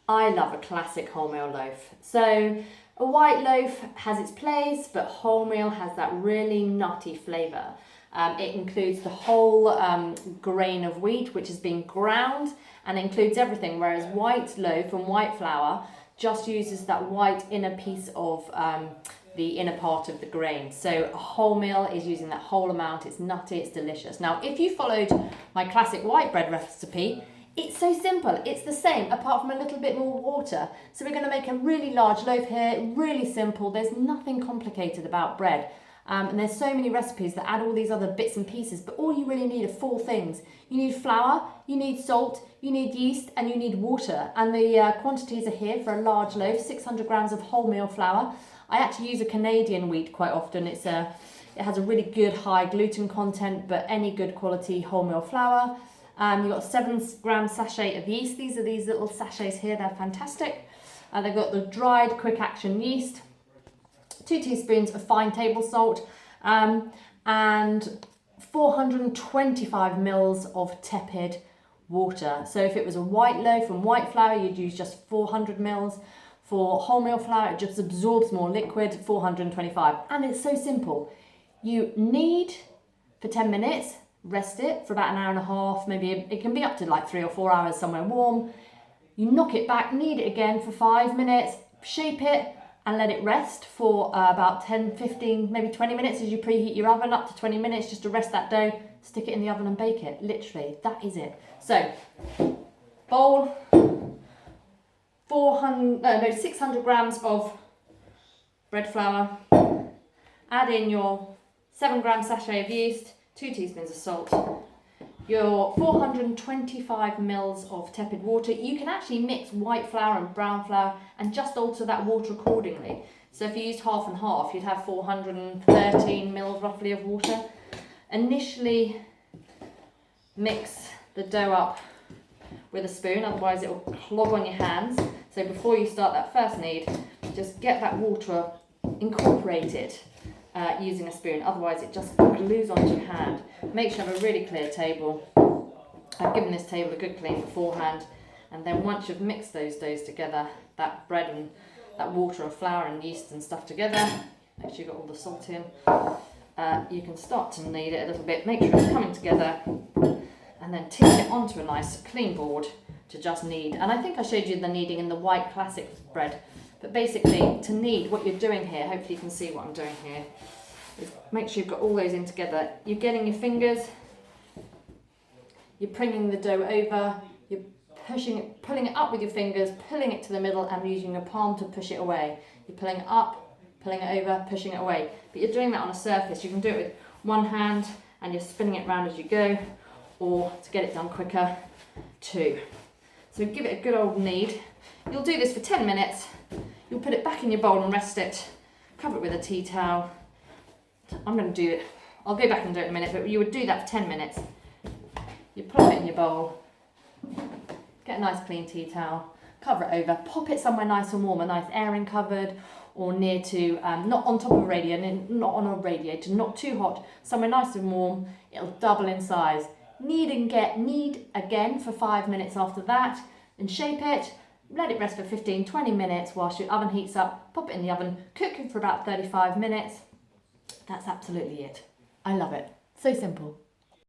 I love a classic wholemeal loaf. So a white loaf has its place, but wholemeal has that really nutty flavour. It includes the whole grain of wheat, which has been ground, and includes everything, whereas white loaf and white flour just uses that white inner piece of the inner part of the grain. So wholemeal is using that whole amount. It's nutty, it's delicious. Now, if you followed my classic white bread recipe, it's so simple. It's the same, apart from a little bit more water. So we're going to make a really large loaf here, really simple. There's nothing complicated about bread. And there's so many recipes that add all these other bits and pieces, but all you really need are 4 things. You need flour, you need salt, you need yeast, and you need water. And the quantities are here for a large loaf: 600 grams of wholemeal flour. I actually use a Canadian wheat quite often. It has a really good high gluten content, but any good quality wholemeal flour. You've got a 7-gram sachet of yeast. These are these little sachets here, they're fantastic. They've got the dried quick action yeast, 2 teaspoons of fine table salt, and 425 mils of tepid water. So if it was a white loaf and white flour, you'd use just 400 mils. For wholemeal flour, it just absorbs more liquid, 425. And it's so simple. You knead for 10 minutes, rest it for about an hour and a half, maybe it can be up to like 3 or 4 hours somewhere warm. You knock it back, knead it again for 5 minutes, shape it, and let it rest for about 10, 15, maybe 20 minutes as you preheat your oven, up to 20 minutes just to rest that dough. Stick it in the oven and bake it. Literally, that is it. So, bowl, 600 grams of bread flour. Add in your 7-gram sachet of yeast, 2 teaspoons of salt, your 425 mils of tepid water. You can actually mix white flour and brown flour and just alter that water accordingly. So if you used half and half, you'd have 413 mils roughly of water. Initially mix the dough up with a spoon, otherwise it will clog on your hands. So before you start that first knead, just get that water incorporated using a spoon, otherwise it just glues onto your hand. Make sure you have a really clear table. I've given this table a good clean beforehand, and then once you've mixed those doughs together, that bread and that water and flour and yeast and stuff together, make sure you've got all the salt in, you can start to knead it a little bit, make sure it's coming together, and then tip it onto a nice clean board to just knead. And I think I showed you the kneading in the white classic bread. But basically, to knead, what you're doing here, hopefully you can see what I'm doing here, is make sure you've got all those in together. You're getting your fingers, you're bringing the dough over, you're pushing it, pulling it up with your fingers, pulling it to the middle and using your palm to push it away. You're pulling it up, pulling it over, pushing it away. But you're doing that on a surface. You can do it with one hand and you're spinning it around as you go, or to get it done quicker, 2. So give it a good old knead. You'll do this for 10 minutes. You'll put it back in your bowl and rest it. Cover it with a tea towel. I'm going to do it. I'll go back and do it in a minute, but you would do that for 10 minutes. You put it in your bowl. Get a nice clean tea towel. Cover it over. Pop it somewhere nice and warm, a nice airing cupboard, or near to, not on top of a radiator, not on a radiator, not too hot. Somewhere nice and warm. It'll double in size. Knead again for 5 minutes after that, and shape it. Let it rest for 15-20 minutes whilst your oven heats up. Pop it in the oven, cook it for about 35 minutes. That's absolutely it. I love it. So simple.